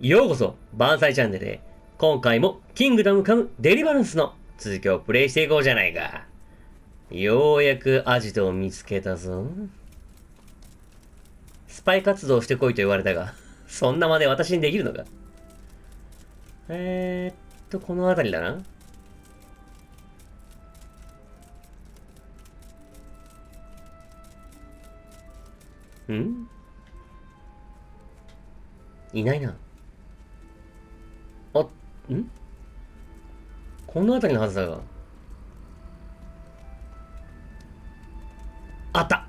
ようこそ、ばんさいチャンネルへ。今回も、キングダムカムデリバランスの続きをプレイしていこうじゃないか。ようやくアジトを見つけたぞ。スパイ活動してこいと言われたが、そんな真似私にできるのか。この辺りだな。ん？いないな。この辺りのはずだが。あった。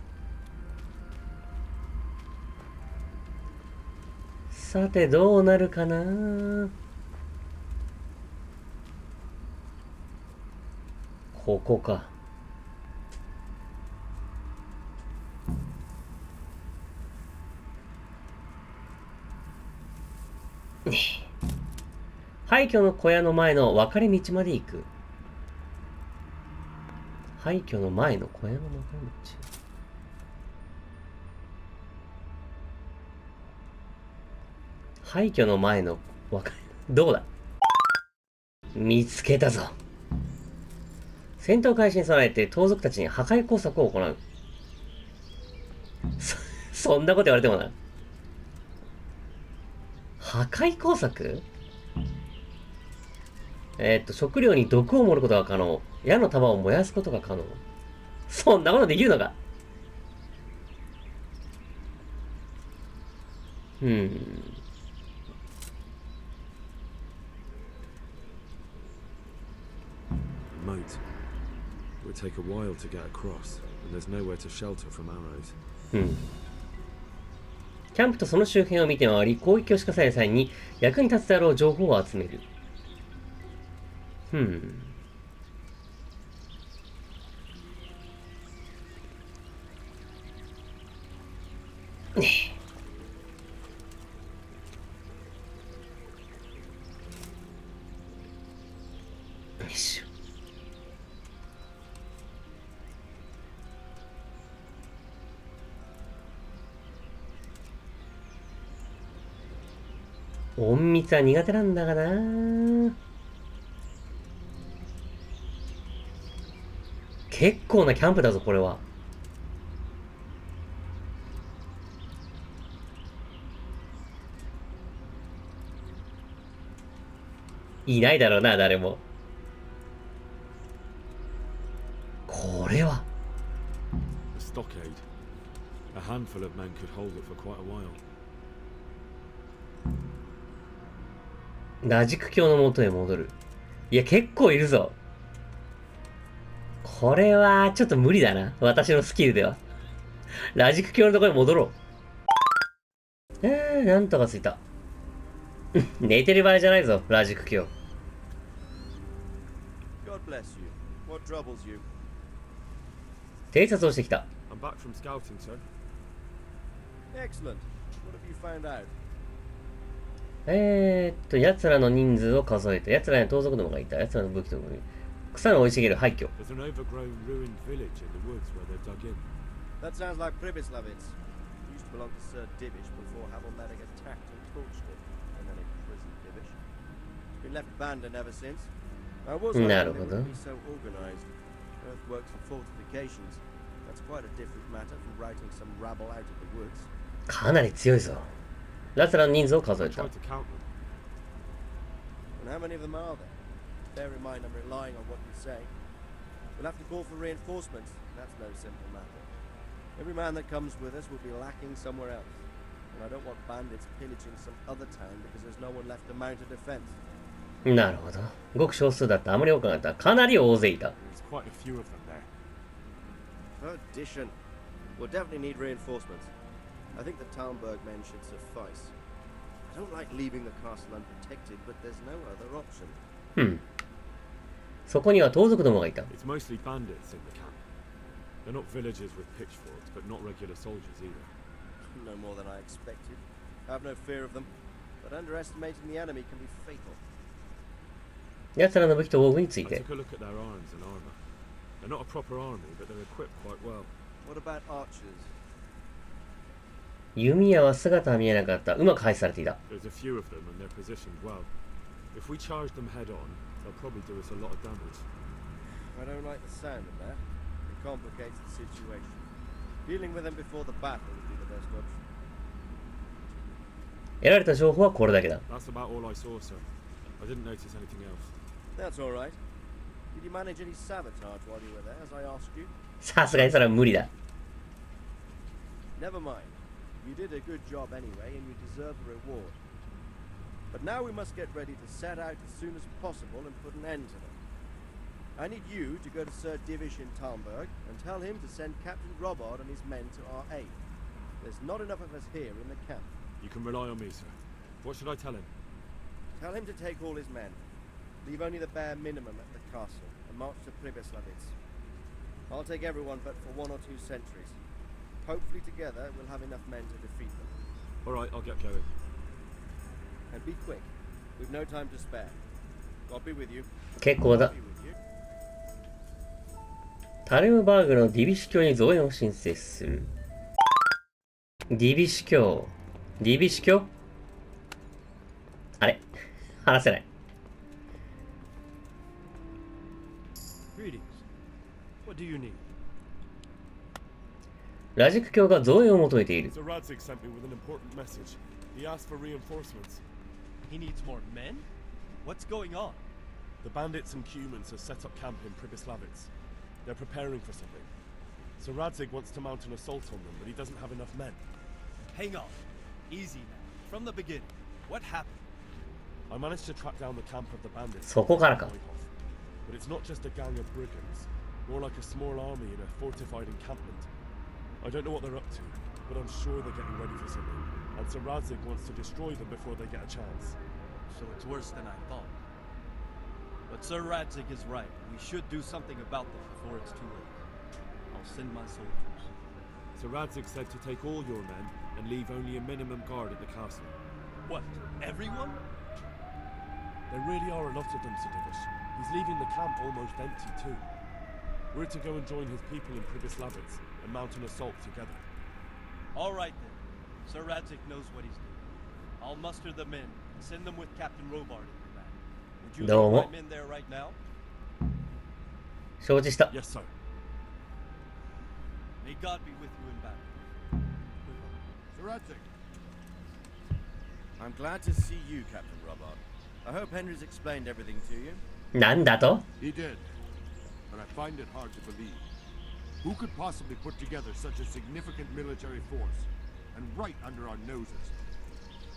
さて、どうなるかな。ここか。廃墟の小屋の前の分かれ道まで行く。廃墟の前の小屋の分かれ道。廃墟の前の分かれ、どこだ？見つけたぞ。戦闘開始に備えて盗賊たちに破壊工作を行う。そんなこと言われてもな。破壊工作？食料に毒を盛ることが可能。矢の束を燃やすことが可能。そんなことできるのか？Mate, it would take a while to get across, and there's nowhere to shelter from arrows. キャンプとその周辺を見て回り、攻撃を仕掛ける際に役に立つであろう情報を集める。よいしょ。隠密は苦手なんだがな。結構なキャンプだぞ、これは。いないだろうな、誰も。これは。ラジク教の元へ戻る。いや、結構いるぞ。これは、ちょっと無理だな。私のスキルでは。ラジク教のところに戻ろう。なんとかついた。寝てる場合じゃないぞ、ラジク教。偵察をしてきた。奴らの人数を数えた。奴らに盗賊どもがいた。奴らの武器とも草の生い茂る廃墟。なるほど。かなり強いぞ。奴らの人数を数えた。Bear in mind I'm relying on what you say. We'll have to call for reinforcements. That's no simple matter. Every man that comes with us will be lacking somewhere else. And I don't want bandits pillaging some other town because there's no one left to mount a defense. なるほど。ごく少数だった。あまり多くなかった。かなり大勢いた。There's quite a few of them there. Perdition. We'll definitely need reinforcements. I think the Talmberg men should suffice. I don't like leaving the castle unprotected, but there's no other option. そこには盗賊どもがいた。It's mostly bandits in the camp. They're not villagers with pitchforks, but not regular soldiers either. No more than I expected. I have no fear of them, but underestimating the enemy can be fatal. 奴らの武器と防具について。I took a look at their arms and armor. They're not a proper army, but they're equipped quite well. What about archers? 弓矢は姿は見えなかった。うまく配置されていた。There's a few of them and they're positioned well. If we charge them head on, they'll probably do us a lot of damage. I don't like the sound of that. It complicates the situation. Dealing with them before the battle would be the best option. 得られた情報はこれだけだ。That's about all I saw, sir. I didn't notice anything else. That's all right. Did you manage any sabotage while you were there, as I asked you? さすがにそれは無理だ。Never mind. You did a good job anyway, and you deserve a reward. But now we must get ready to set out as soon as possible and put an end to them. I need you to go to Sir Divish in Talmberg and tell him to send Captain Robard and his men to our aid. There's not enough of us here in the camp. You can rely on me, sir. What should I tell him? Tell him to take all his men. Leave only the bare minimum at the castle and march to Pribyslavitz. I'll take everyone but for 1 or 2 sentries. Hopefully together we'll have enough men to defeat them. All right, I'll get going. And be quick. We've no time to spare. God be with you. 結構だ。タルムバーグのディビシ教に増援を申請する。ディビシ教。ディビシ教あれ話せない。Greetings. What do you need? ラジク教が増援を求めている。Sir Radzig sent me with an important message. He asked for reinforcements. He needs more men? What's going on? The bandits and humans have set up camp in Pribyslavitz. They're preparing for something. Sir Radzig wants to mount an assault on them, but he doesn't have enough men. Hang on. Easy now. From the beginning. What happened? I managed to track down the camp of the bandits. そこからか。 But it's not just a gang of brigands, more like a small army in a fortified encampment. I don't know what they're up to, but I'm sure they're getting ready for something. And Sir Radzig wants to destroy them before they get a chance. So it's worse than I thought. But Sir Radzig is right. We should do something about them before it's too late. I'll send my soldiers. Sir Radzig said to take all your men and leave only a minimum guard at the castle. What? Everyone? There really are a lot of them, Sir Divish. He's leaving the camp almost empty too. We're to go and join his people in Pribyslavitz and mount an assault together. All right then. Sir Radzig knows what he's doing. I'll muster the men and send them with Captain Robard in command. Would you lead my men there right now? 承知した。 Yes, sir. May God be with you in battle. Sir Radzig. I'm glad to see you, Captain Robard. I hope Henry's explained everything to you. なんだと He did, but I find it hard to believe. Who could possibly put together such a significant military force, and right under our noses?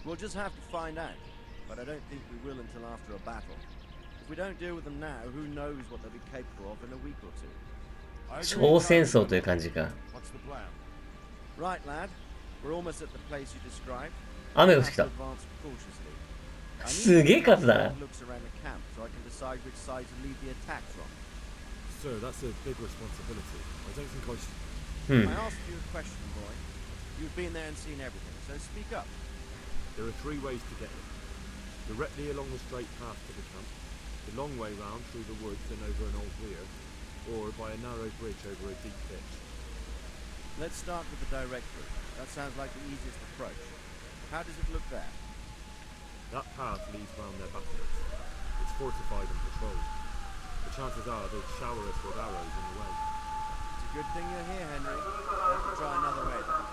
We'll just have to find out, but I don't think we will until after a battle. If we don't deal with them now, who knows what they'll be capable of in a week or two. 超戦争という感じか。 What's the plan? Right, lad. We're almost at the place you described. 雨が降ってきた。 Advance cautiously. I need すげえ数だな。 looks around the camp so I can decide which side to lead the attack from. Sir, that's a big responsibility. I don't think I should... I asked you a question, boy. You've been there and seen everything, so speak up. There are 3 ways to get in. Directly along the straight path to the camp, the long way round through the woods and over an old weir, or by a narrow bridge over a deep ditch. Let's start with the direct route. That sounds like the easiest approach. How does it look there? That path leads round their battlements. It's fortified and patrolled. The chances are they'll shower us with arrows on the way. It's a good thing you're here, Henry. We'll have to try another way then.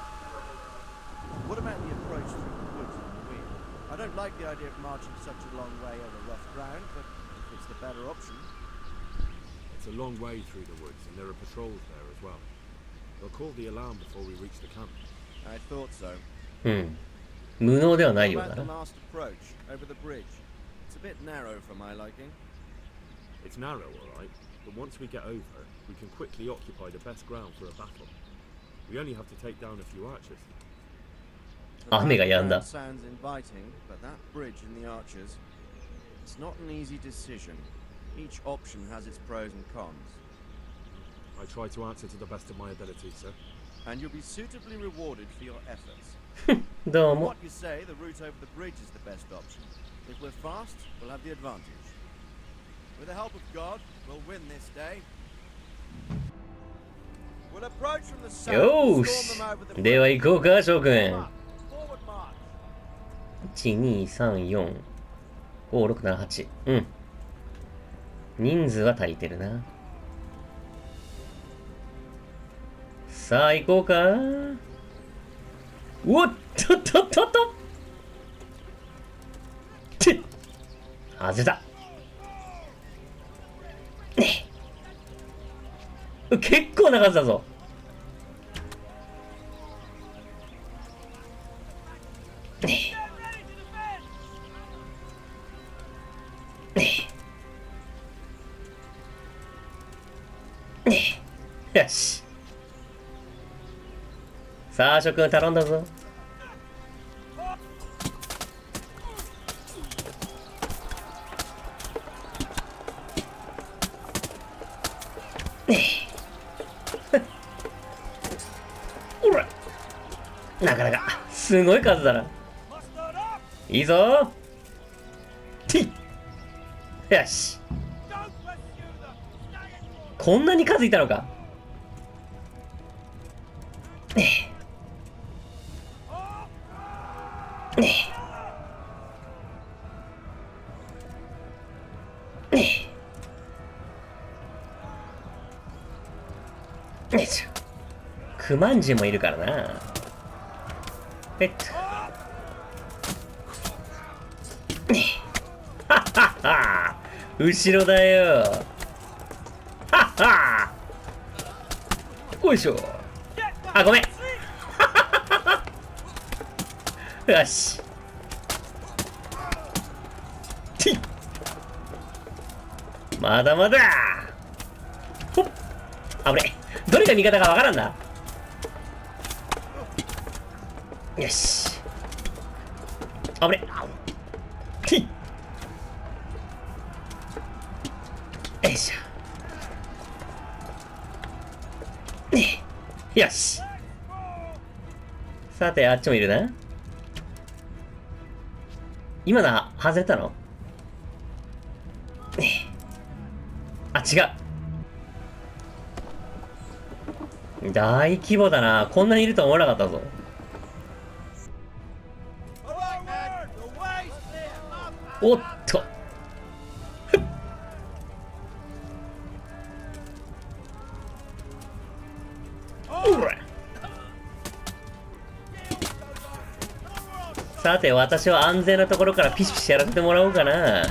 What about the approach through the woods on the weir? I don't like the idea of marching such a long way over rough ground, but if it's the better option. It's a long way through the woods, and there are patrols there as well. They'll call the alarm before we reach the camp. I thought so. 無能ではない What ようだ about the な。 last approach, over the bridge? It's a bit narrow for my liking. It's narrow, all right, but once we get over, we can quickly occupy the best ground for a battle. We only have to take down a few archers. The 雨が止んだ。 background sounds inviting, but that bridge and the archers, it's not an easy decision. Each option has its pros and cons. I try to answer to the best of my ability, sir. And you'll be suitably rewarded for your efforts. どう From も。 what you say, the route over the bridge is the best option. If we're fast, we'll have the advantage. With the help of God, we'll win this day. We'll approach from the south よ and ー storm し them over the では bridge. 行こうか、将軍。 Come on. 1、2、3、4、5、6、7、8。うん。人数は足りてるな。さあ、行こうか。おっとっとっとっとって外れた。結構な数だぞ。よし。さあ、諸君頼んだぞ。ほら。なかなか、すごい数だな。いいぞ。よし。こんなに数いたのか。クマンジもいるからな。ペット。はっはっは。後ろだよ。はっは。よいしょ。あ、ごめん。よし。まだまだ。ほっ。あぶね。どれが味方かわからんな。よし。あぶね。よいしょ。よし。さて、あっちもいるな。今のは外れたの？あ、違う。大規模だな。こんなにいるとは思わなかったぞ。おっと。さて、私は安全なところからピシピシやらせてもらおうかな。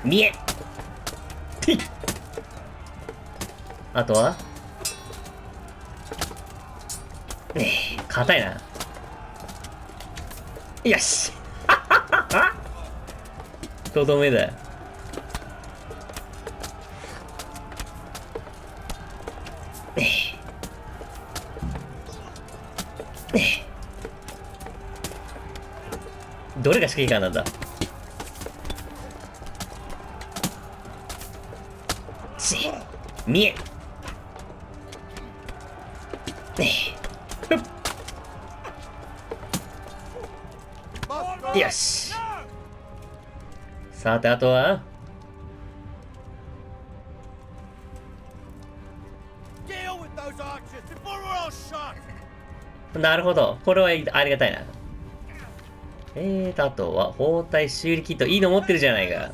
見え。あとは硬いな。よし。とどめだ。どれが指揮官なんだ。見え。よし。さて、あとはなるほど。これはありがたいな。あとは、包帯修理キット。いいの持ってるじゃないか。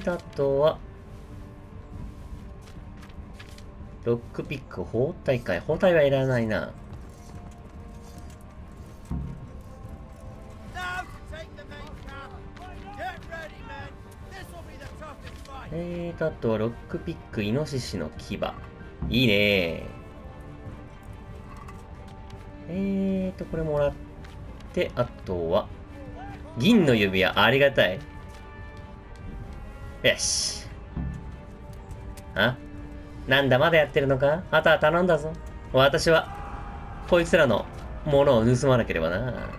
あとは、ロックピック、包帯かい。包帯はいらないな。あとは、ロックピック、イノシシの牙。いいねこれもらって、あとは、銀の指輪、ありがたい。よし。あ？なんだ、まだやってるのか？あとは頼んだぞ。私は、こいつらのものを盗まなければな。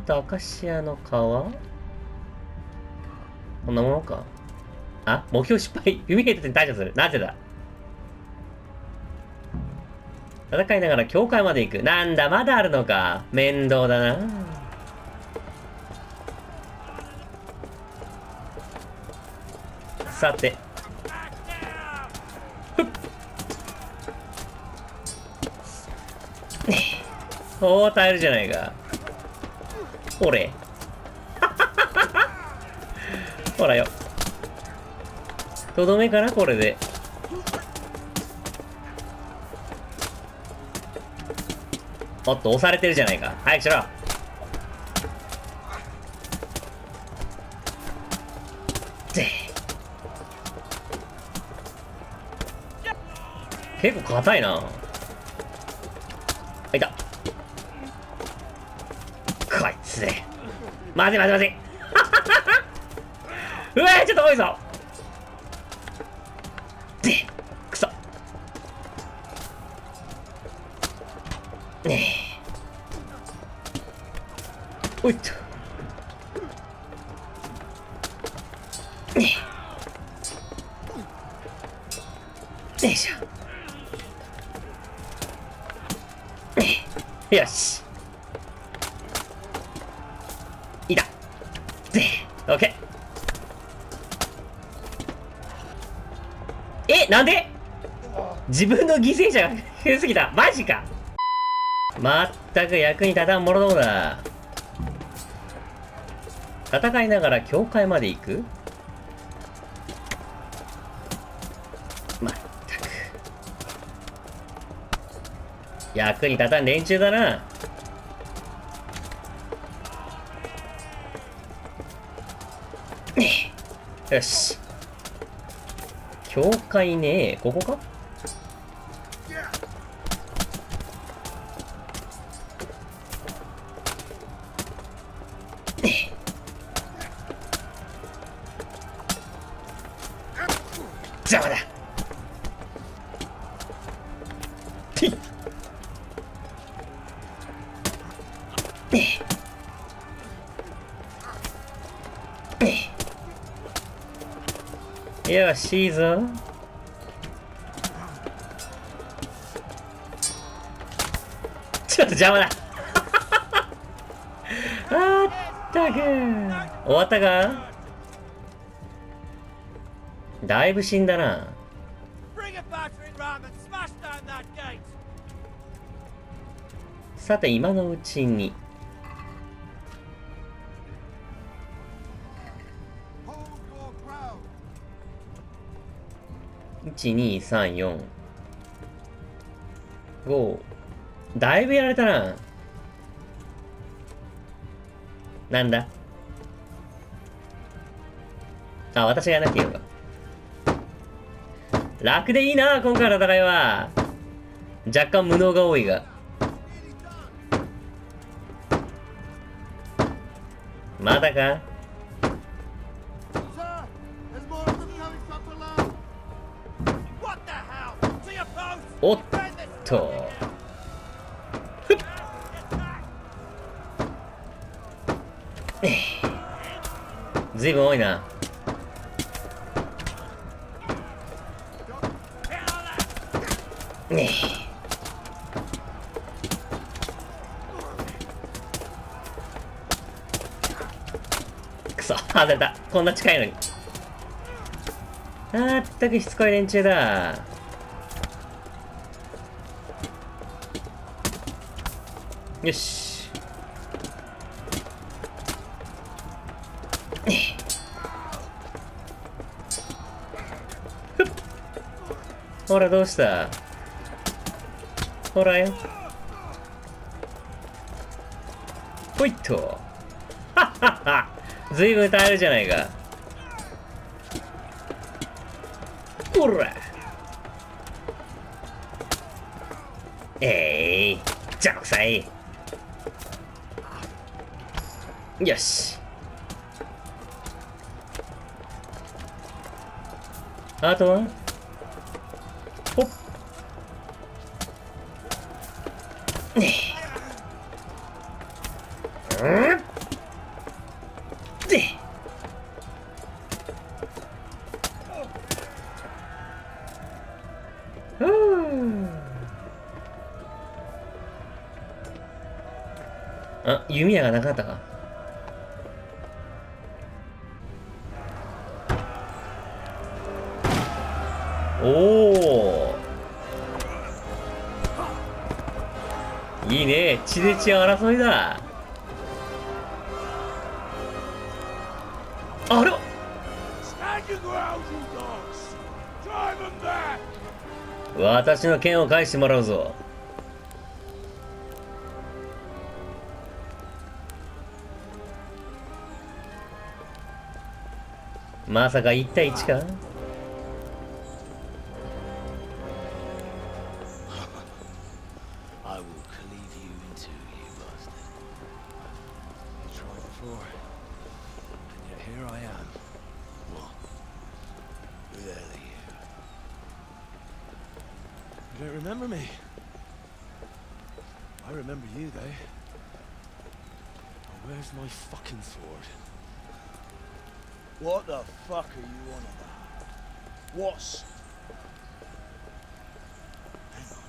アカシアの皮？こんなものか。あ、目標失敗。弓兵たちに対処する。なぜだ。戦いながら教会まで行く。なんだ、まだあるのか。面倒だな。さて。ふっ。おー、耐えるじゃないか。ほれ。ほらよ。とどめかな、これで。おっと、押されてるじゃないか。早くしろ。ぜ結構硬いな。いた。こいつ。まずいまずいまずい。うわー、ちょっと多いぞ。くそ。ねえ。おいっと。ねえ。よいしょ。ねえ。よし。いた。ぜオッケー。なんで自分の犠牲者が増えすぎた。マジか。まったく役に立たんものどもだ。戦いながら教会まで行く。まったく役に立たん連中だな。よし。教会ねえ。ここか。邪魔だ。よし、いいぞ。ちょっと邪魔だ。あったく。終わったか。だいぶ死んだな。さて、今のうちに。1、2、3、4、5。だいぶやられたな。なんだ。あ、私がやらなきゃいいのか。楽でいいな、今回の戦いは。若干無能が多いが。まだか。おっと。ずいぶん多いな。ねえ。くそ、外れた。こんな近いのに。あったくしつこい連中だ。よし。ほら、どうした。ほらよ。ほいっと。はっはっは。ずいぶん耐えるじゃないか。ほら。邪魔くさい。よし。あとはほっ。ねえ。で。弓矢がなかったか。おお、いいね。血で血争いだ。あれ、私の剣を返してもらうぞ。まさか1対1か。You don't remember me? I remember you, though. Oh, where's my fucking sword? What the fuck are you on about? What's... Hang on.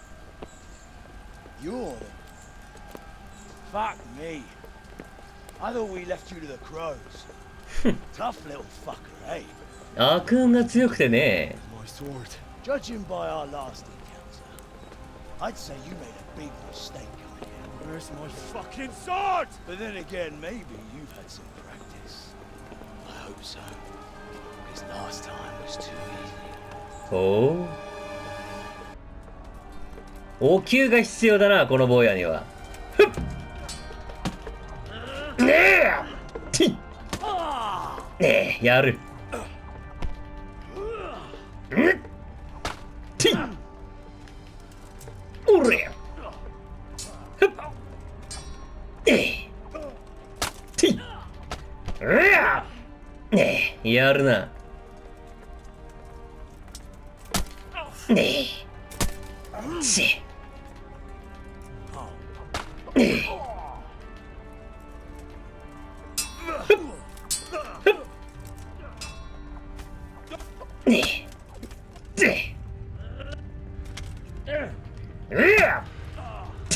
You're the... Fuck me. I thought we left you to the crows. Tough little fucker, eh? 悪運が強くてね。 My sword. Judging by our last encounter, I'd say you made a big mistake coming here. Where's my fucking sword? But then again, maybe you've had some practice. I hope so. Because last time was too easy. ほう。お灸が必要だな、この坊やには。ふっ。ねえ。てっ。ねえ、やる。てっ。おれ。ふっ。てっ。ねえ、やるな。ねえ。し。ねえ。ねえ。で。て。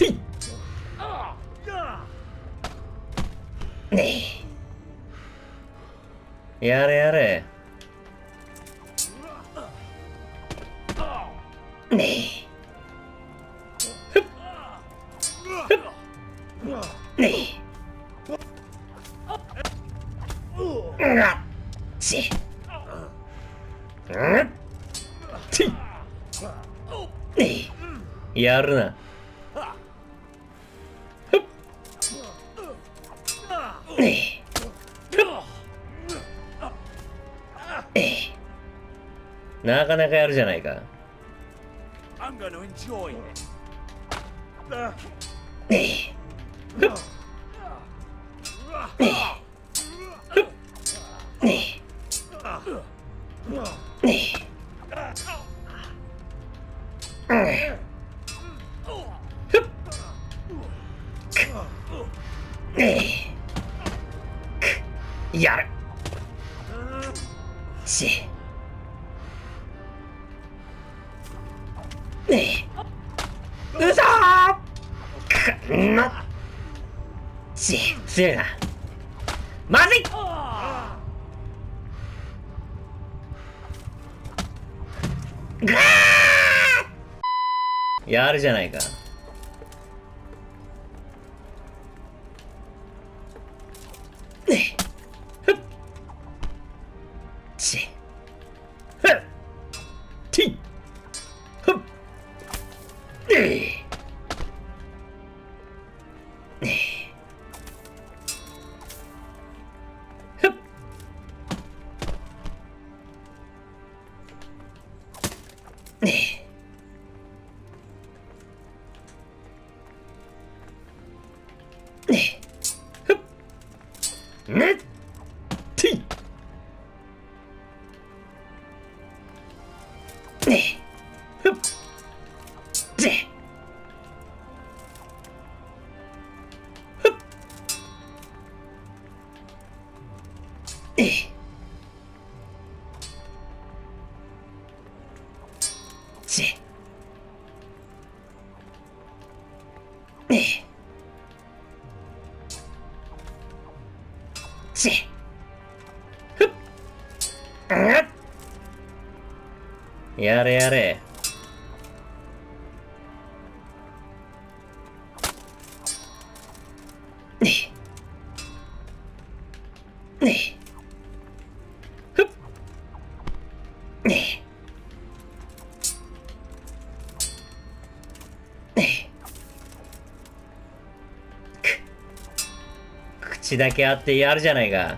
ねえ。やれやれ。ねえ。ふっ。ふっ。ねえ。うわっ。し。うん。て。ねえ。やるな。ふっ。ねえ。なかなかやるじゃないか。I'm gonna enjoy it. ねえ。ふっ。ねえ。ふっ。ねえ。ねえ。うん。ふっ。ねえ。やる。し。ねえ。うそー。くま。し。強いな。まずい。ぐわー。やるじゃないか。ねえ。ふっ。し。ふっ。て。ふっ。ねえ。ねえ。ふっ。ねえ。ねえ。ふっ。ねっ。て。ねえ。ふっ。ぜ。ふっ。ねえ。ぜ。ねえ。ちふっ、やれやれ。ふっ、口だけあってやるじゃないか。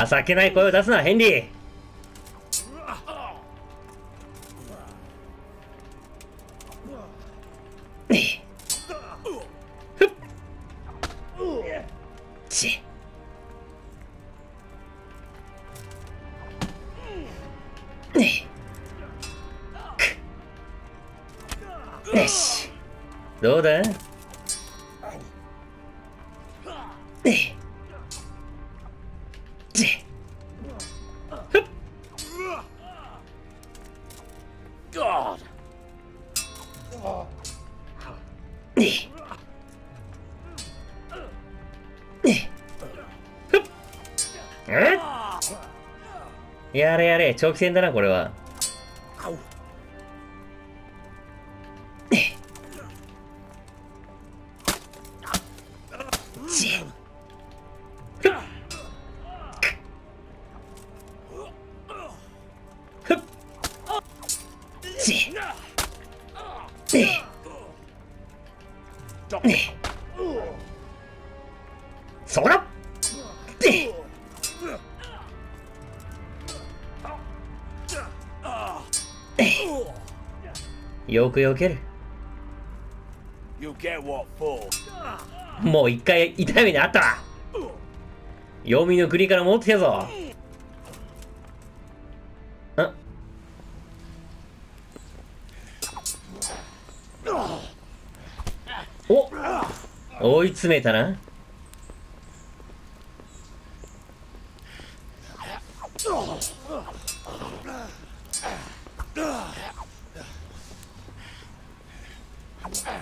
情けない声を出すな、ヘンリー。ちよし、どうだ。God. やれやれ、長期戦だな、これは。そらよく避ける。 You get what for? もう一回痛い目にあったわ。黄泉の国から戻ってきたぞ。お、追い詰めたな。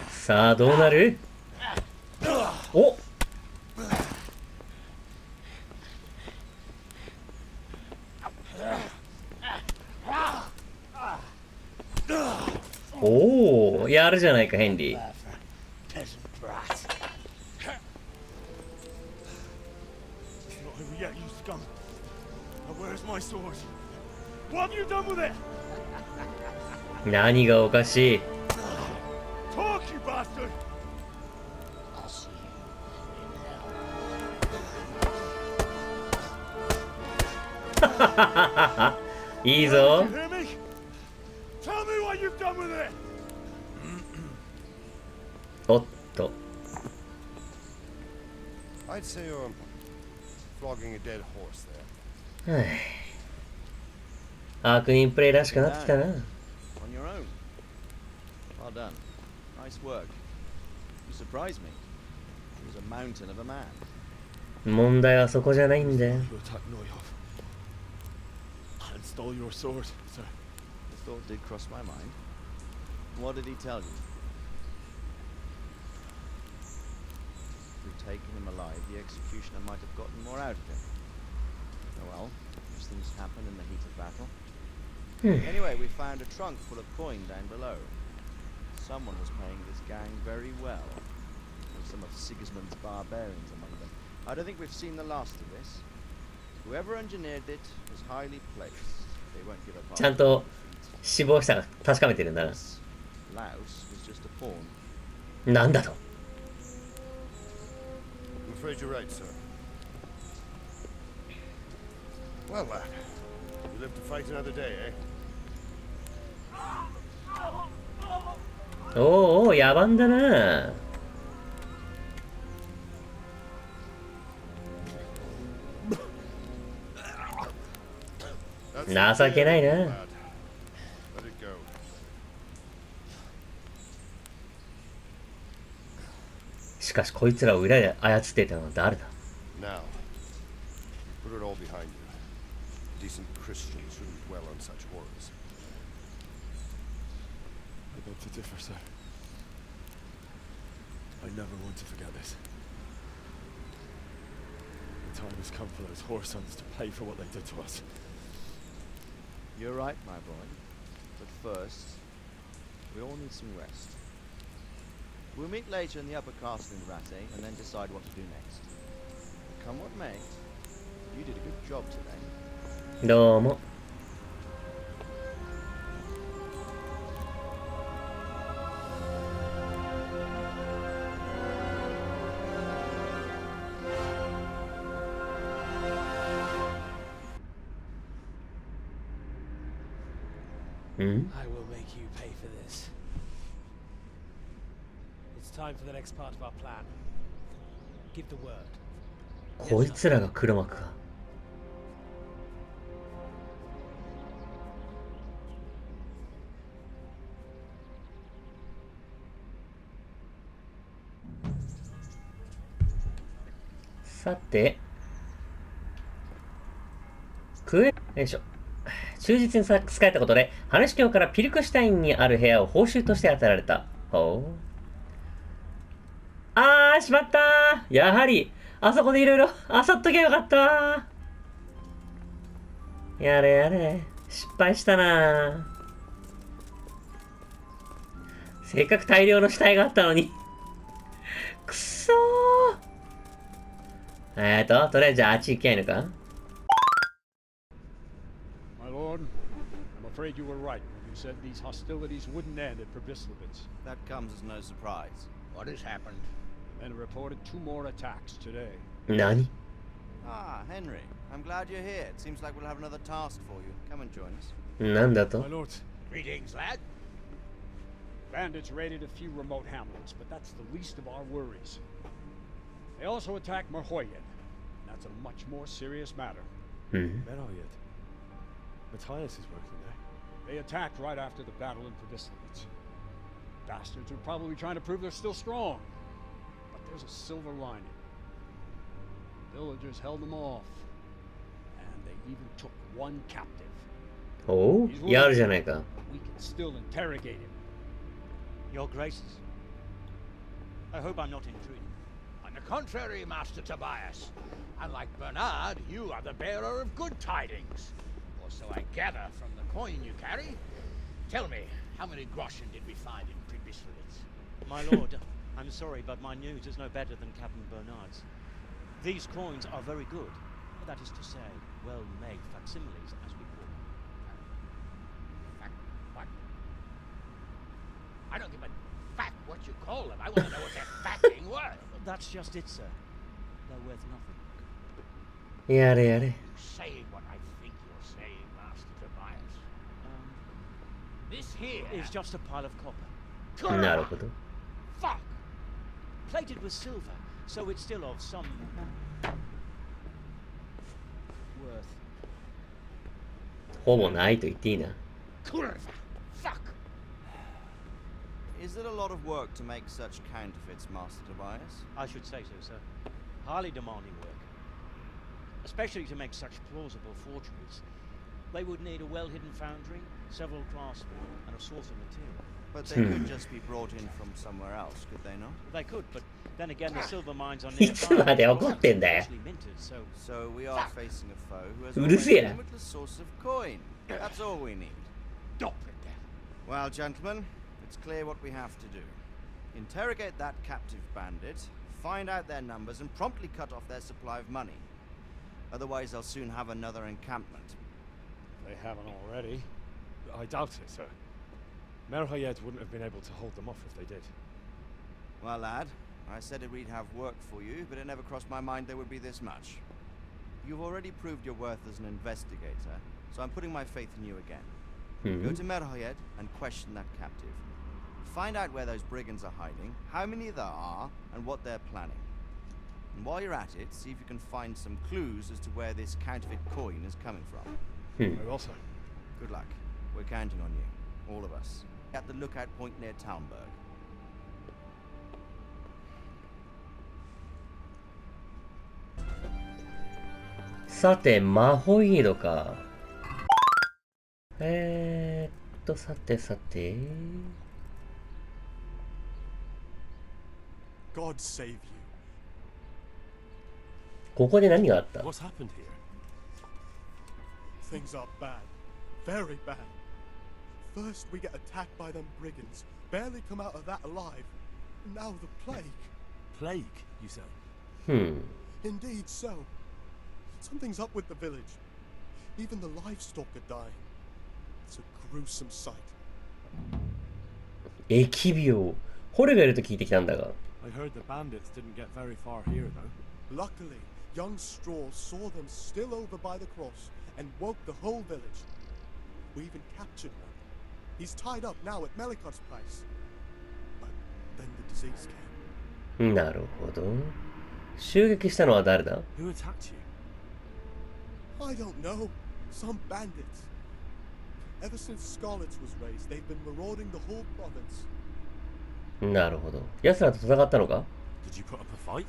さあどうなる。お、おお、やるじゃないかヘンリー。Yeah, you scum. Now where's my sword? What have you done with it? 何がおかしい。 Talk, you bastard! I'll see you. いいぞ。 You hear me? Tell me what you've done with it! おっと。 I'd say you're flogging a dead horse there. 悪人プレイらしくなってきたな。 On your own. Well done. Nice work. You surprised me. He was a mountain of a man. 問題はそこじゃないんだよ。 You attacked Noyov and stole your sword, sir. The thought did cross my mind. What did he tell you? If we'd taken him alive, the executioner might have gotten more out of him. Oh well, these things happen in the heat of battle. Anyway, we found a trunk full of coin down below. Someone was paying this gang very well. With some of Sigismund's barbarians among them. I don't think we've seen the last of this. Whoever engineered it was highly placed. They won't give up. ちゃんと死亡したか確かめてるんだな。 Laos was just a pawn. なんだと。 I'm afraid you're right, sir. Well, lad, you live to fight another day, eh? おーおー、野蛮だな。 情けないな。 Let it go. しかしこいつらを裏で操っていたのは誰だ。 Now, put it all behind you. Decent Christians shouldn't dwell on such horrors. beg to differ, sir. I never want to forget this. The time has come for those whoresons to pay for what they did to us. You're right, my boy. But first, we all need some rest. We'll meet later in the upper castle in Rate and then decide what to do next. But come what may, you did a good job today. どうも。I will make you pay for this. It's time for the next part of our plan. Give the word. こいつらが黒幕か。さて、よいしょ。忠実に使えたことで、話教からピルクシュタインにある部屋を報酬として与えられた。ほう。あー、しまったー。やはり、あそこでいろいろ漁っときゃよかったー。やれやれ。失敗したなー。せっかく大量の死体があったのに。くそー。とりあえずじゃああっち行きゃいいのかMy lord, I'm afraid you were right when you said these hostilities wouldn't end at Probislavitz. That comes as no surprise. What has happened? The men reported 2 more attacks today. 何 Ah, Henry, I'm glad you're here. It seems like we'll have another task for you. Come and join us. なんだと My lord, Greetings, lad. Bandits raided a few remote hamlets, but that's the least of our worries. They also attacked Merhoyed. That's a much more serious matter. Meroyed. Matthias is working there. They attacked right after the battle in Probislavitz. Bastards are probably trying to prove they're still strong. But there's a silver lining. Villagers held them off. And they even took 1 captive. おうやるじゃないか。We can still interrogate him. Your Graces, I hope I'm not intruding. On the contrary, Master Tobias. Unlike Bernard, you are the bearer of good tidings. Or so I gather from the coin you carry. Tell me, how many groschen did we find in Probislavitz? My lord, I'm sorry, but my news is no better than Captain Bernard's. These coins are very good. That is to say, well-made facsimiles, as we call them. What? I don't give a fuck what you call them. I want to know what they're fucking worth. That's just it, sir. They're worth nothing. やれやれ。 You saying what I think you're saying, Master Tobias. This here It's just a pile of copper. なるほど。 Fuck! Plated with silver, so it's still of some worth. ほぼないと言っていいな。 Kurva! Fuck! Is it a lot of work to make such counterfeits, Master Tobias? I should say so, sir. Highly demanding work. Especially to make such plausible forgeries. They would need a well-hidden foundry, several craftsmen, and a source of material. But they could just be brought in from somewhere else, could they not? They could, but then again the silver mines are いつまで怒ってんだよ。 actually minted, so So we are facing a foe who has うるせえ almost な。 limitless source of coin. That's all we need. Stop it then. Well, gentlemen, it's clear what we have to do. Interrogate that captive bandit, find out their numbers, and promptly cut off their supply of money. Otherwise, they'll soon have another encampment. They haven't already. I doubt it, sir. Merhoyed wouldn't have been able to hold them off if they did. Well, lad, I said we'd have work for you, but it never crossed my mind there would be this much. You've already proved your worth as an investigator, so I'm putting my faith in you again. Go to Merhoyed and question that captive. Find out where those brigands are hiding, how many there are, and what they're planning. And while you're at it, see if you can find some clues as to where this counterfeit coin is coming from. Very well, sir. Good luck. We're counting on you, all of us. At the lookout point near Talmberg. さて、マホイードか。さてさて。God save you. ここで何があった？ What's happened here? Things are bad. Very bad. First we get attacked by them brigands. Barely come out of that alive. Now the plague. Plague, you say? Indeed so. Something's up with the village. Even the livestock are dying. It's a gruesome sight. 疫病。捕虜がいると聞いてきたんだが。I heard the bandits didn't get very far here, though. Luckily, young Straw saw them still over by the cross and woke the whole village. We even captured one. He's tied up now at Melikot's place. But then the disease came. なるほど。襲撃したのは誰だ？ Who attacked you? I don't know. Some bandits. Ever since Scarlet's was raised, they've been marauding the whole province. なるほど。奴らと戦ったのか？ Did you put up a fight?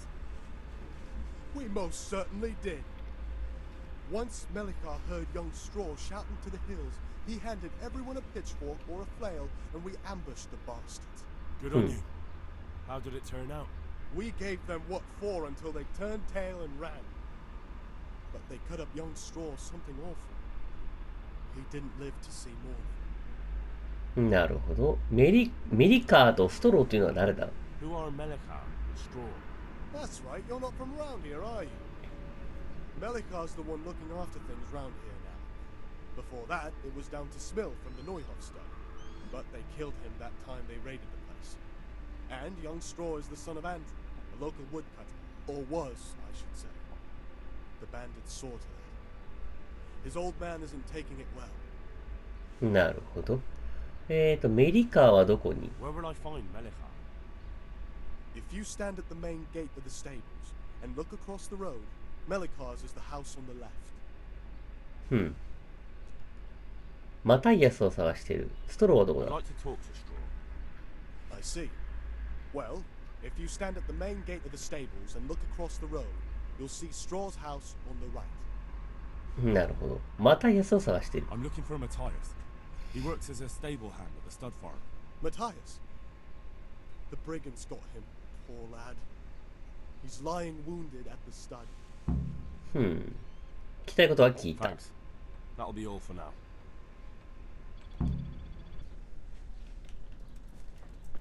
We most certainly did. Once Melikar heard young Straw shouting to the hills, he handed everyone a pitchfork or a flail, and we ambushed the bastards. Good on you. How did it turn out? We gave them what for until they turned tail and ran. But they cut up young Straw something awful. He didn't live to see more. なるほど。メリカーとストローというのは誰だ？ Who are Melikar and Straw? That's right, you're not from around here, are you? Melikar's the one looking after things round here now. Before that, it was down to Smill from the Neuhofstadt. But they killed him that time they raided the place. And young Straw is the son of Andrew, a local woodcutter. Or was, I should say. The bandits saw to that. His old man isn't taking it well. なるほど。メリカーはどこに？ Where will I find Melikar? If you stand at the main gate of the stables and look across the road, Melikar's is the house on the left. マタイアスを探している。ストローはどこ I'd だ？ like to talk to Straw. I see. Well, if you stand at the main gate of the stables and look across the road, you'll see Straw's house on the right. なるほど。マタイアスを探している。 I'm looking for Matthias. He works as a stable hand at the stud farm. Matthias? The brigands got him, poor lad. He's lying wounded at the stud. 聞きたいことは聞いた。 Thanks. That'll be all for now.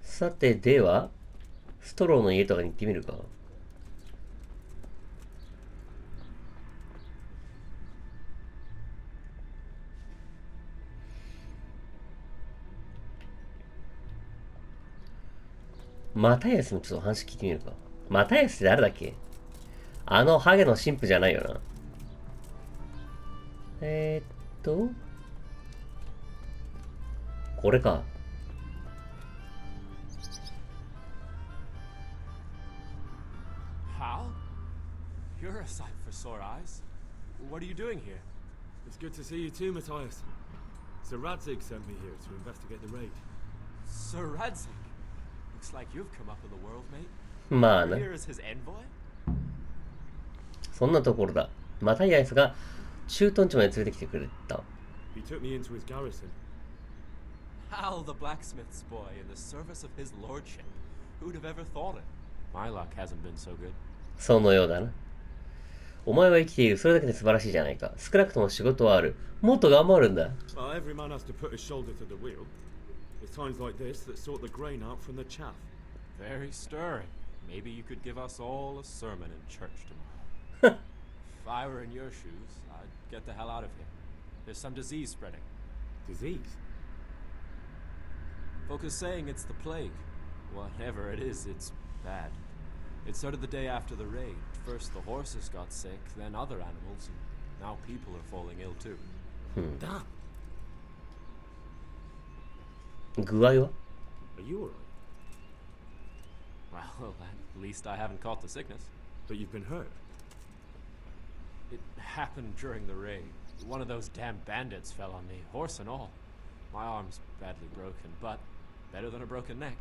さて、では、ストローの家とかに行ってみるか。マタイアスもちょっと話聞いてみるか。マタイアスって誰だっけ？あのハゲの神父じゃないよな。これか。Hal? You're a sight for sore eyes. What are you doing here? It's good to see you too, Matthias. Sir Radzig sent me here to investigate the raid. Sir Radzig? Looks like you've come up in the world, mate. まあな。 Here is his envoy? そんなところだ。マタイアスが駐屯地まで連れてきてくれた。He took me into his garrison. Hal, the blacksmith's boy, in the service of his lordship. Who'd have ever thought it? My luck hasn't been so good. そのようだな。お前は生きている。それだけで素晴らしいじゃないか。少なくとも仕事はある。もっと頑張るんだ。Well, every man has to put his shoulder to the wheel. It's times like this that sort the grain out from the chaff. Very stirring. Maybe you could give us all a sermon in church tomorrow. If I were in your shoes, I'd get the hell out of here. There's some disease spreading. Disease? Folk are saying it's the plague. Whatever it is, it's bad. It started the day after the raid. First the horses got sick, then other animals, and now people are falling ill too. Damn. 具合は？ Are you alright? Well, at least I haven't caught the sickness. But you've been hurt? It happened during the raid. One of those damn bandits fell on me, horse and all. My arm's badly broken, but better than a broken neck.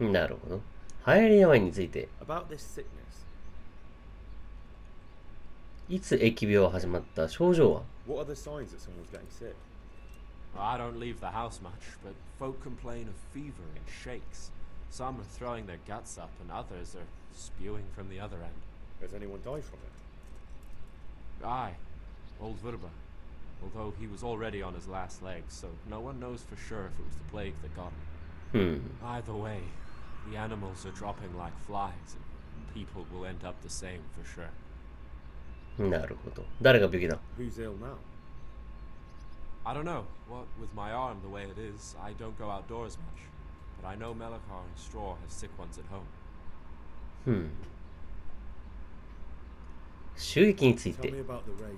なるほど。流行り病について。 About this sickness. いつ疫病は始まった？症状は？ What are the signs that someone's getting sick? I don't leave the house much, but folk complain of fever and shakes. Some are throwing their guts up, and others are spewing from the other end. Has anyone died from it? Aye, old Virba. Although he was already on his last legs, so no one knows for sure if it was the plague that got him. Either way, the animals are dropping like flies, and people will end up the same for sure. なるほど。誰が病気だ？ Who's ill now? I don't know. What with my arm the way it is, I don't go outdoors much. But I know Melakar and Straw have sick ones at home. 襲撃について。 Tell me about the raid.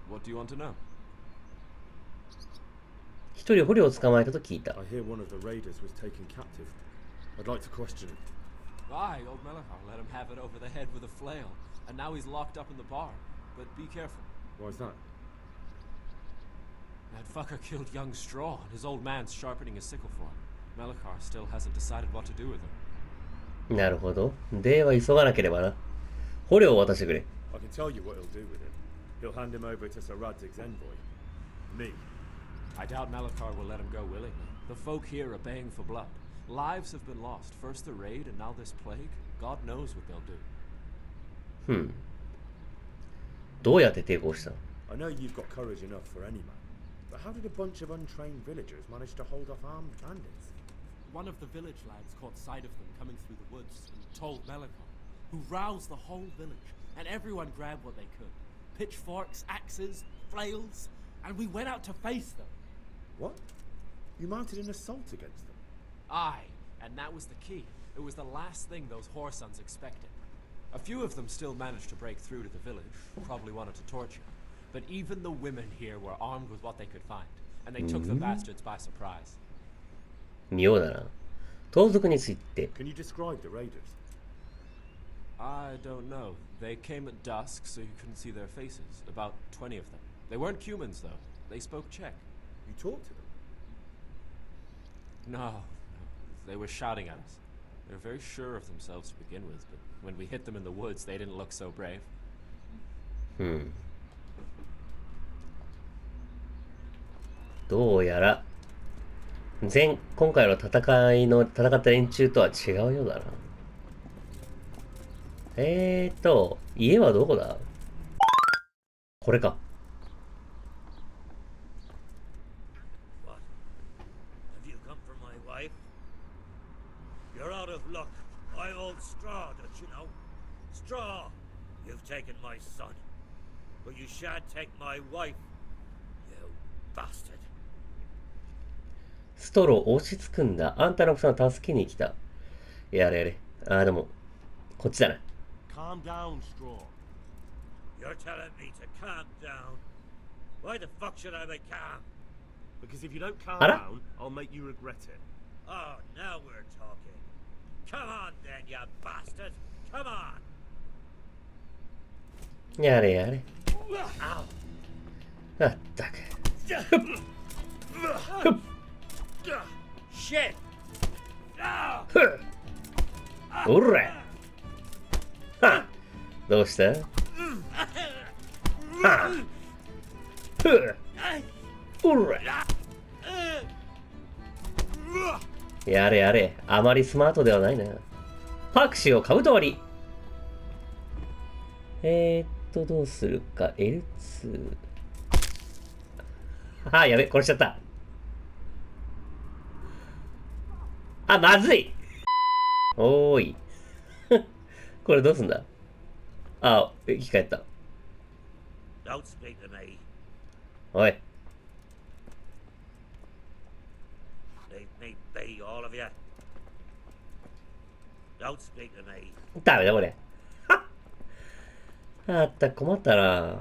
What do you want to know? 一人捕虜を捕まえたと聞いた。 I hear one of the raiders was taken captive. I'd like to question him. Aye, old Melakar let him have it over the head with a flail, and now he's locked up in the bar. But be careful. Why's that? That fucker killed young Straw, and his old man's sharpening his sickle for him. Melakar still hasn't decided what to do with him. なるほど。では急がなければな。捕虜を渡してくれ。 I can tell you what he'll do with him. He'll hand him over to Sir Radzig's envoy. Me. I doubt Melakar will let him go willingly. The folk here are baying for blood. Lives have been lost. First the raid, and now this plague. God knows what they'll do. どうやって抵抗した？ I know you've got courage enough for any man. But how did a bunch of untrained villagers manage to hold off armed bandits? One of the village lads caught sight of them coming through the woods and told Melakar, who roused the whole village, and everyone grabbed what they could. Pitchforks, axes, flails, and we went out to face them. What? You mounted an assault against them? Aye, and that was the key. It was the last thing those whoresons expected. A few of them still managed to break through to the village, probably wanted to torture. But even the women here were armed with what they could find, and they took the bastards by surprise. 妙だな。盗賊について。 Can you describe the raiders? I don't know. They came at dusk, so you couldn't see their faces. About 20 of them. They weren't humans, though. They spoke Czech. You talked to them? No. They were shouting at us. They were very sure of themselves to begin with, but when we hit them in the woods, they didn't look so brave. どうやら今回の戦った連中とは違うようだな。家はどこだ？これか。What? Have you come for my wife? You're out of luck. I'm old Straw, don't you know? Straw, you've taken my son. But you shan't take my wife. You bastard. ストロー押しつくんだ。あんたの奥さんを助けに来た。やれやれ。でも、こっちだな。Calm down, Straw. You're telling me to calm down? Why the fuck should I be calm? Because if you don't calm down, I'll make you regret it. Oh, now we're talking. Come on then, you bastard. Come on. やれやれ。あったく。Shit! おら！どうした？おら！やれやれ。あまりスマートではないな。パクシーをカブト割り。どうするか。L2。やべ、殺しちゃった。まずい。おーい。これどうすんだ？生き返った。Don't speak to me. おい。Leave me be, all of you. Don't speak to me. ダメだこれ。困ったな。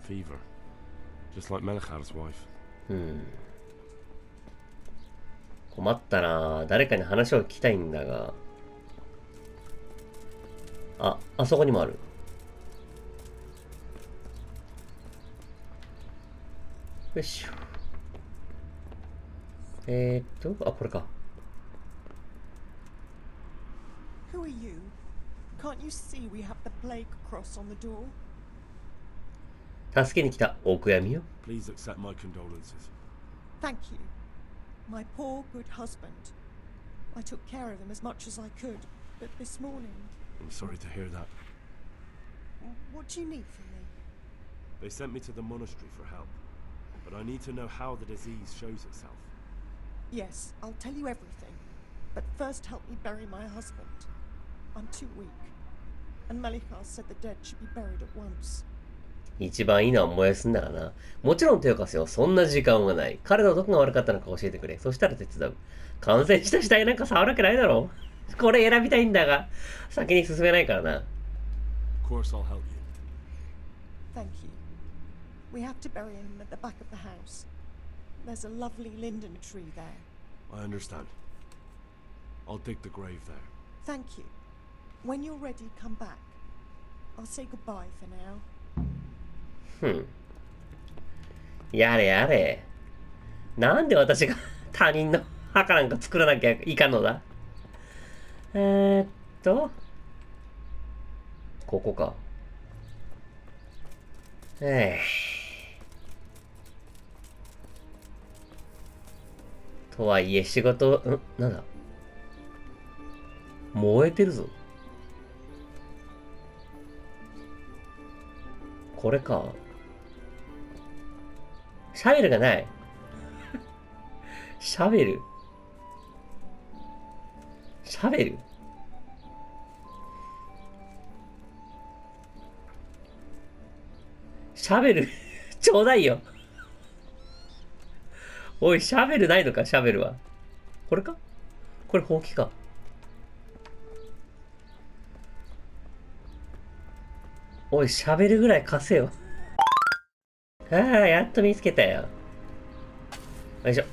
Fever. Just like Melakar's wife. 困ったな。誰かに話を聞きたいんだが。あそこにもある。よいしょ。これか。Who are you? Can't you see we have the plague cross on the door? 助けに来たお悔やみよ。 Please accept my condolences. Thank you. My poor, good husband. I took care of him as much as I could, but this morning... I'm sorry to hear that. What do you need from me? They sent me to the monastery for help, but I need to know how the disease shows itself. Yes, I'll tell you everything. But first help me bury my husband. I'm too weak. And Melichar said the dead should be buried at once. 一番いいのは燃やすんだがな。もちろん手を貸せよ。そんな時間はない。彼のどこが悪かったのか教えてくれ。そしたら手伝う。完成した死体なんか触るわけないだろ。これ選びたいんだが、先に進めないからな。Of course I'll help you. Thank you. We have to bury him at the back of the house. There's a lovely linden tree there. I understand. I'll dig the grave there. Thank you. When you're ready, come back. I'll say goodbye for now. やれやれ。なんで私が他人の墓なんか作らなきゃいかんのだ。ここか。とはいえ仕事、なんだ。燃えてるぞ。これか。シャベルがない。シャベルシャベルシャベルちょうだいよ。おい、シャベルないのか、シャベルは。これかこれ、ほうきか。おい、シャベルぐらい貸せよ。ああ、やっと見つけたよ。よいしょ。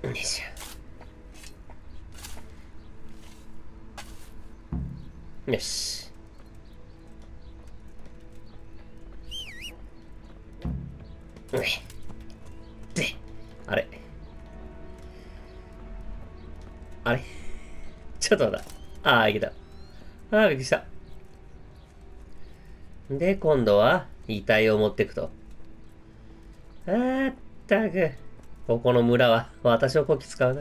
よいしょ。よし。で、あれ。あれちょっと待った。ああ、いけた。ああ、びっくりした。で、今度は、遺体を持っていくと。ったく。ここの村は、私をこき使うな。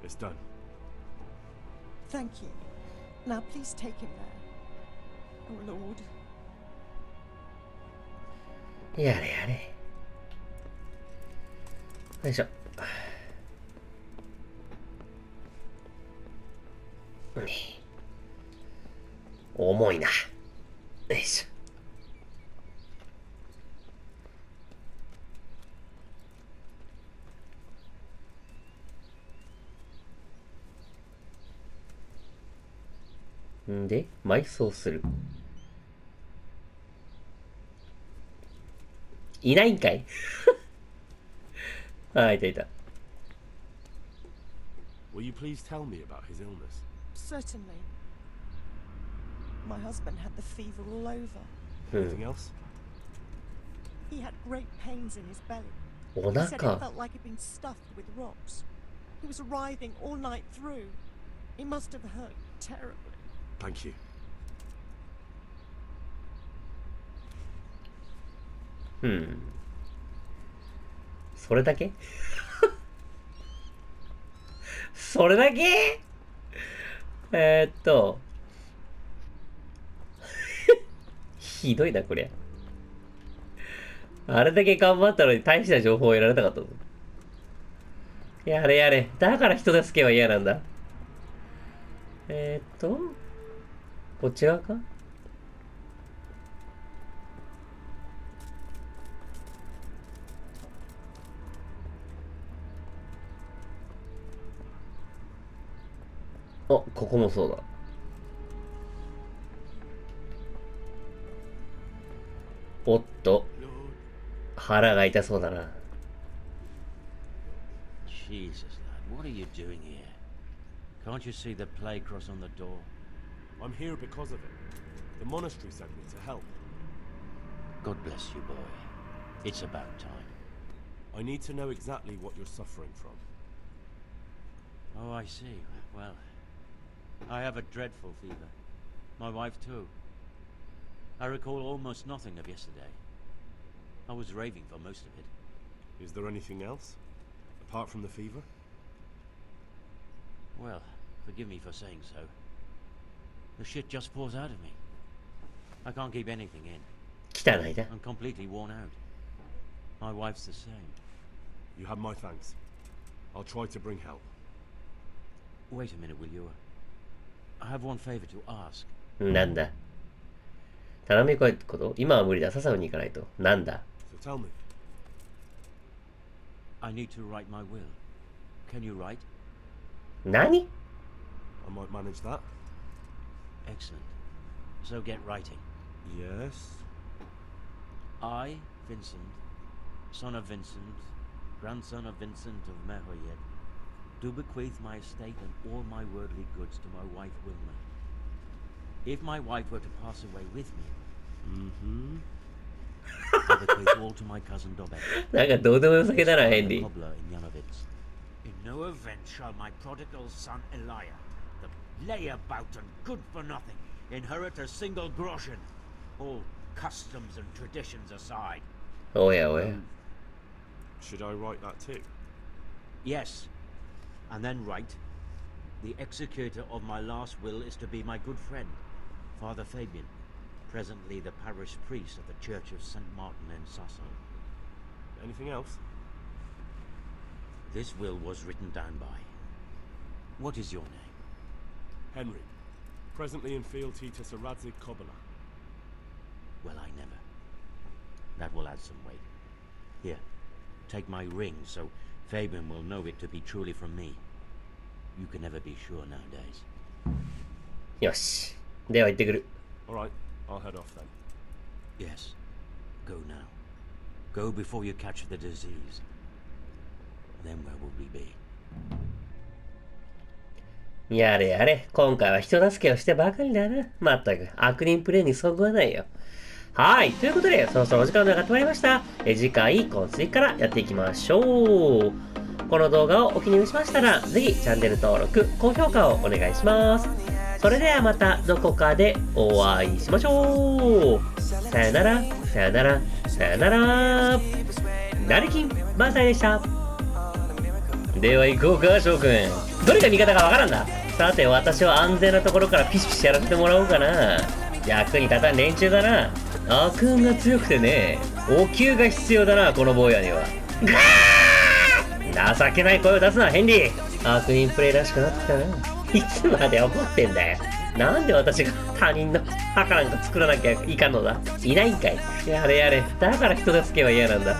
It's done. Thank you. Now please take him there. Oh Lord. やれやれ。よいしょ。重いな。よいしょ。んで、埋葬する。いないんかいあ、いたいた。Will you please tell me about his illness? Certainly. My husband had the fever all over. Anything else? He had great pains in his belly. お He said it 腹。 felt like it'd been stuffed with rocks. He was writhing all night through. It must have hurt terribly. Thank you. それだけそれだけひどいな、こりゃ。あれだけ頑張ったのに大した情報を得られなかったぞ。やれやれ。だから人助けは嫌なんだ。こっち側かあ、ここもそうだ。おっと、腹が痛そうだな。Jesus, lad, what are you doing here? Can't you see the plague cross on the door? I'm here because of it. The monastery sent me to help. God bless you, boy. It's about time. I need to know exactly what you're suffering from. Oh, I see. Well, I have a dreadful fever. My wife too. I recall almost nothing of yesterday. I was raving for most of it. Is there anything else? Apart from the fever? Well, forgive me for saying so. The shit just pours out of me. I can't keep anything in. 汚いな。 I'm completely worn out. My wife's the same. You have my thanks. I'll try to bring help. Wait a minute, will you? I have one favor to ask. なんだ。頼みこと？今は無理だ。笹生に行かないと。なんだ。So tell me. I need to write my will. Can you write? 何？ I might manage that. Excellent. So get writing. Yes. I, Vincent, son of Vincent, grandson of Vincent of Merhoyed, do bequeath my estate and all my worldly goods to my wife Wilma. If my wife were to pass away with me, I bequeath all to my cousin Dobek. なんかどうでもよさげだな、ヘンリー。 Cobbler in Yanovitz. In no event shall my prodigal son Eliah, the layabout and good for nothing, inherit a single groschen, all customs and traditions aside. おやおや。 Should I write that too? Yes, and then write, the executor of my last will is to be my good friend, Father Fabian, presently the parish priest of the Church of St. Martin in Sasso. Anything else? This will was written down by. What is your name? Henry. Presently in fealty to Sir Radzig Kobyla. Well, I never. That will add some weight. Here, take my ring so Fabian will know it to be truly from me. You can never be sure nowadays. よし。では行ってくる。Alright, I'll head off then. Yes. Go now. Go before you catch the disease. Then where will we be? やれやれ。今回は人助けをしてばかりだな。まったく、悪人プレイにそぐわないよ。はい。ということで、そろそろお時間がやってまいりました。次回、今次からやっていきましょう。この動画をお気に入りしましたら、ぜひチャンネル登録、高評価をお願いします。それではまたどこかでお会いしましょう。さよなら、さよなら、さよなら。なるきん、ばんさいでした。では行こうか、翔くん。どれが味方かわからんだ。さて、私は安全なところからピシピシやらせてもらおうかな。役に立たん連中だな。悪運が強くてね、お灸が必要だな、この坊やには。情けない声を出すな、ヘンリー。悪人プレイらしくなってきたな。いつまで怒ってんだよ。なんで私が他人の墓なんか作らなきゃいかんのだ。いないんかい。やれやれ。だから人助けは嫌なんだ。